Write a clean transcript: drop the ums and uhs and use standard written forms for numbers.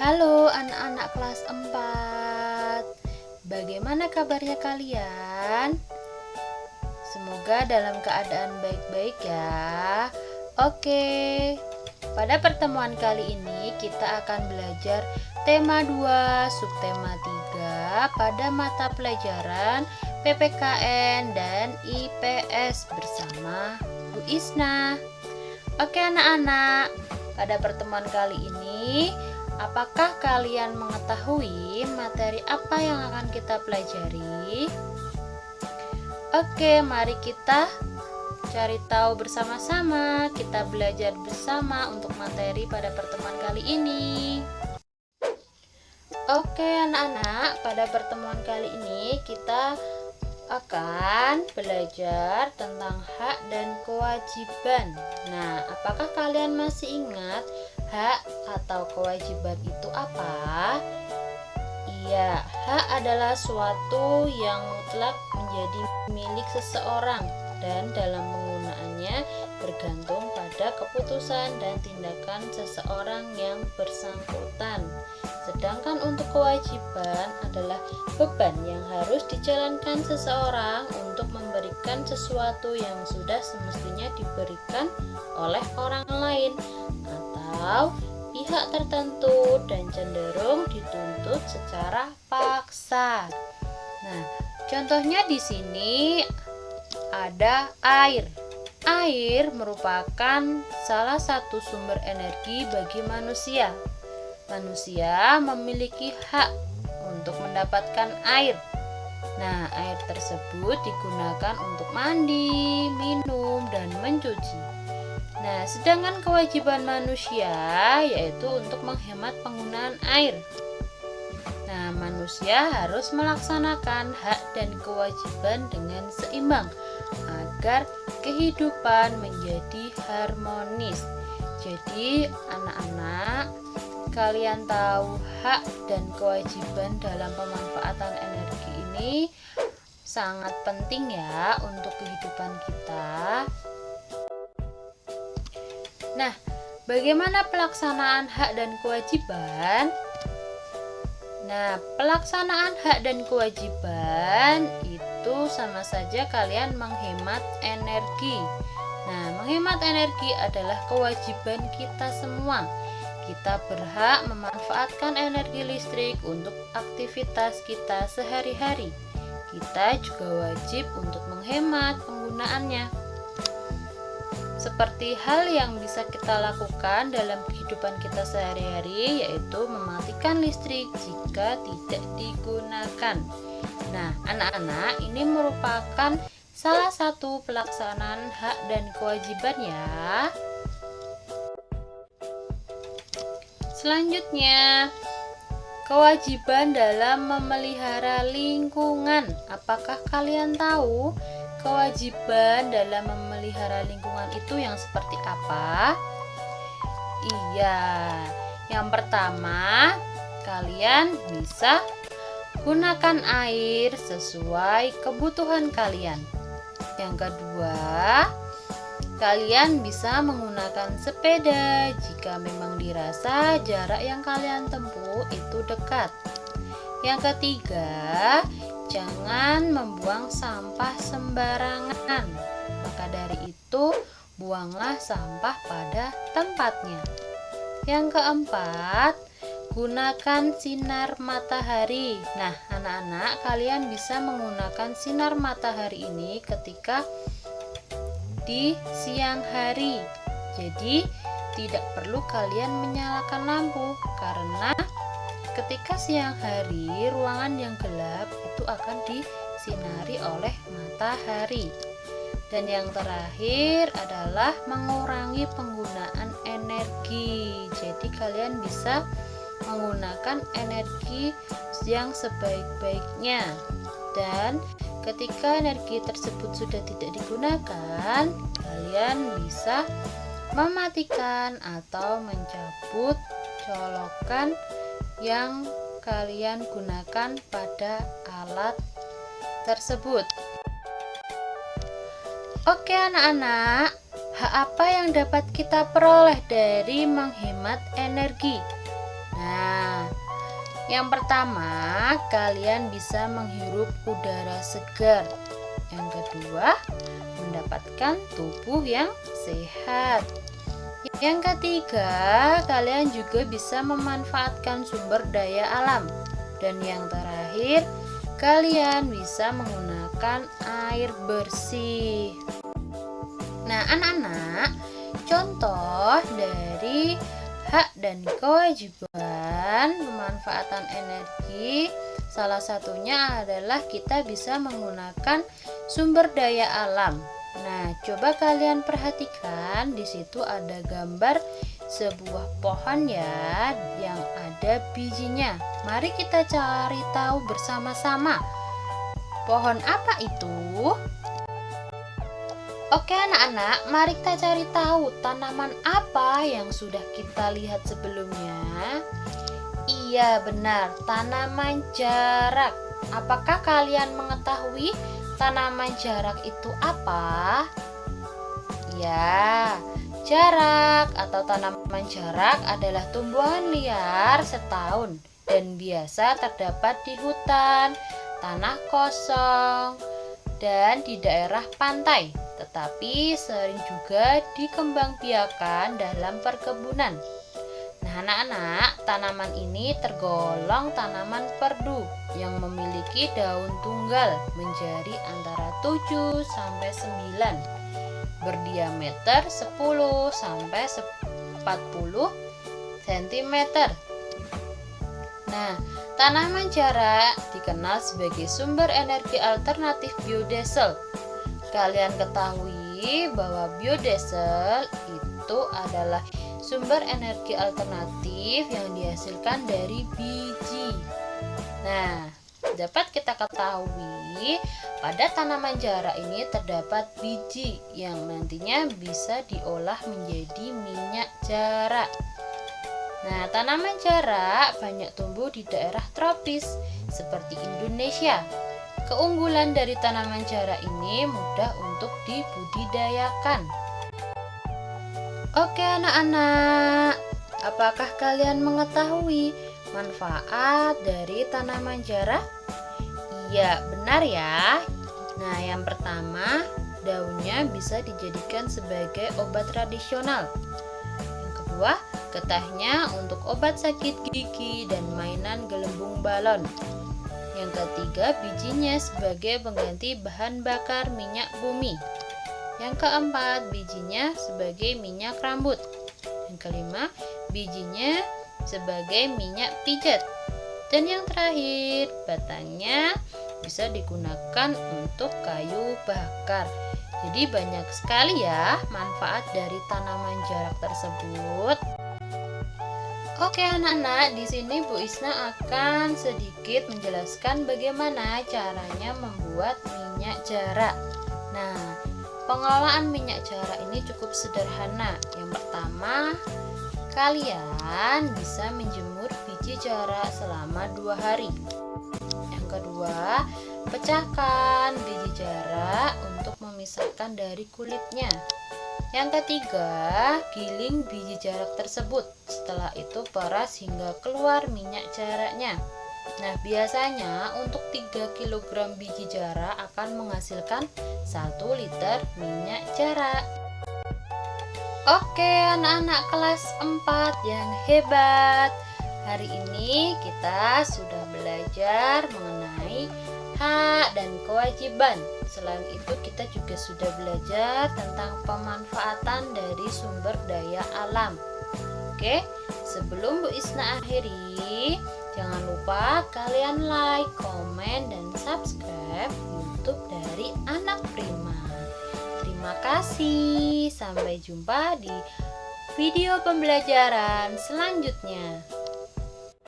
Halo anak-anak kelas 4. Bagaimana kabarnya kalian? Semoga dalam keadaan baik-baik ya. Oke. Pada pertemuan kali ini kita akan belajar tema 2, subtema 3 pada mata pelajaran PPKN dan IPS bersama Bu Isna. Oke anak-anak, pada pertemuan kali ini apakah kalian mengetahui materi apa yang akan kita pelajari? Oke, mari kita cari tahu bersama-sama. Kita belajar bersama untuk materi pada pertemuan kali ini. Oke, anak-anak, pada pertemuan kali ini kita akan belajar tentang hak dan kewajiban. Nah, apakah kalian masih ingat hak atau kewajiban itu apa? Iya, hak adalah suatu yang mutlak menjadi milik seseorang dan dalam penggunaannya bergantung pada keputusan dan tindakan seseorang yang bersangkutan. Sedangkan untuk kewajiban adalah beban yang harus dijalankan seseorang untuk memberikan sesuatu yang sudah semestinya diberikan oleh orang lain atau pihak tertentu dan cenderung dituntut secara paksa. Nah, contohnya di sini ada air. Air merupakan salah satu sumber energi bagi manusia. Manusia memiliki hak untuk mendapatkan air. Nah, air tersebut digunakan untuk mandi, minum, dan mencuci. Nah, sedangkan kewajiban manusia yaitu untuk menghemat penggunaan air. Nah, manusia harus melaksanakan hak dan kewajiban dengan seimbang agar kehidupan menjadi harmonis. Jadi, anak-anak, kalian tahu hak dan kewajiban dalam pemanfaatan energi ini sangat penting ya untuk kehidupan kita. Nah, bagaimana pelaksanaan hak dan kewajiban? Nah, pelaksanaan hak dan kewajiban itu sama saja kalian menghemat energi. Nah, menghemat energi adalah kewajiban kita semua. Kita berhak memanfaatkan energi listrik untuk aktivitas kita sehari-hari. Kita juga wajib untuk menghemat penggunaannya. Seperti hal yang bisa kita lakukan dalam kehidupan kita sehari-hari, yaitu mematikan listrik jika tidak digunakan. Nah, anak-anak, ini merupakan salah satu pelaksanaan hak dan kewajiban ya. Selanjutnya, kewajiban dalam memelihara lingkungan. Apakah kalian tahu kewajiban dalam memelihara lingkungan itu yang seperti apa? Iya, yang pertama, kalian bisa gunakan air sesuai kebutuhan kalian. Yang kedua, kalian bisa menggunakan sepeda jika memang dirasa jarak yang kalian tempuh itu dekat. Yang ketiga, jangan membuang sampah sembarangan. Maka dari itu, buanglah sampah pada tempatnya. Yang keempat, gunakan sinar matahari. Nah, anak-anak, kalian bisa menggunakan sinar matahari ini ketika di siang hari. Jadi, tidak perlu kalian menyalakan lampu karena ketika siang hari, ruangan yang gelap itu akan disinari oleh matahari. Dan yang terakhir adalah mengurangi penggunaan energi. Jadi kalian bisa menggunakan energi yang sebaik-baiknya. Dan ketika energi tersebut sudah tidak digunakan, kalian bisa mematikan atau mencabut colokan yang kalian gunakan pada alat tersebut. Oke anak-anak, hak apa yang dapat kita peroleh dari menghemat energi? Nah, Yang pertama, kalian bisa menghirup udara segar. Yang kedua, mendapatkan tubuh yang sehat. Yang ketiga, kalian juga bisa memanfaatkan sumber daya alam. Dan yang terakhir, kalian bisa menggunakan air bersih. Nah, anak-anak, contoh dari hak dan kewajiban pemanfaatan energi, salah satunya adalah kita bisa menggunakan sumber daya alam. Nah, coba kalian perhatikan, di situ ada gambar sebuah pohon ya, yang ada bijinya. Mari kita cari tahu bersama-sama. Pohon apa itu? Oke anak-anak, mari kita cari tahu tanaman apa yang sudah kita lihat sebelumnya. Iya benar, tanaman jarak. Apakah kalian mengetahui tanaman jarak itu apa? Ya, jarak atau tanaman jarak adalah tumbuhan liar setahun dan biasa terdapat di hutan, tanah kosong, dan di daerah pantai. Tetapi sering juga dikembangbiakan dalam perkebunan. Nah, anak-anak, tanaman ini tergolong tanaman perdu yang memiliki daun tunggal menjadi antara 7 sampai 9, berdiameter 10 sampai 40 cm. Nah, tanaman jarak dikenal sebagai sumber energi alternatif biodiesel. Kalian ketahui bahwa biodiesel itu adalah sumber energi alternatif yang dihasilkan dari biji. Nah, dapat kita ketahui pada tanaman jarak ini terdapat biji yang nantinya bisa diolah menjadi minyak jarak. Nah, tanaman jarak banyak tumbuh di daerah tropis seperti Indonesia. Keunggulan dari tanaman jarak ini mudah untuk dibudidayakan. Oke anak-anak, apakah kalian mengetahui manfaat dari tanaman jarak? Iya, benar ya. Nah, yang pertama, daunnya bisa dijadikan sebagai obat tradisional. Yang kedua, getahnya untuk obat sakit gigi dan mainan gelembung balon. Yang ketiga, bijinya sebagai pengganti bahan bakar minyak bumi. Yang keempat, bijinya sebagai minyak rambut. Yang kelima, bijinya sebagai minyak pijat. Dan yang terakhir, batangnya bisa digunakan untuk kayu bakar. Jadi banyak sekali ya manfaat dari tanaman jarak tersebut. Oke anak-anak, di sini Bu Isna akan sedikit menjelaskan bagaimana caranya membuat minyak jarak. Nah, pengelolaan minyak jarak ini cukup sederhana. Yang pertama, kalian bisa menjemur biji jarak selama 2 hari. Yang kedua, pecahkan biji jarak untuk memisahkan dari kulitnya. Yang ketiga, giling biji jarak tersebut. Setelah itu peras hingga keluar minyak jaraknya. Nah, biasanya untuk 3 kg biji jarak akan menghasilkan 1 liter minyak jarak. Oke, anak-anak kelas 4 yang hebat. Hari ini kita sudah belajar mengenai hak dan kewajiban. Selain itu kita juga sudah belajar tentang pemanfaatan dari sumber daya alam. Oke, sebelum Bu Isna akhiri, jangan lupa kalian like, komen, dan subscribe YouTube dari Anak Prima. Terima kasih, sampai jumpa di video pembelajaran selanjutnya.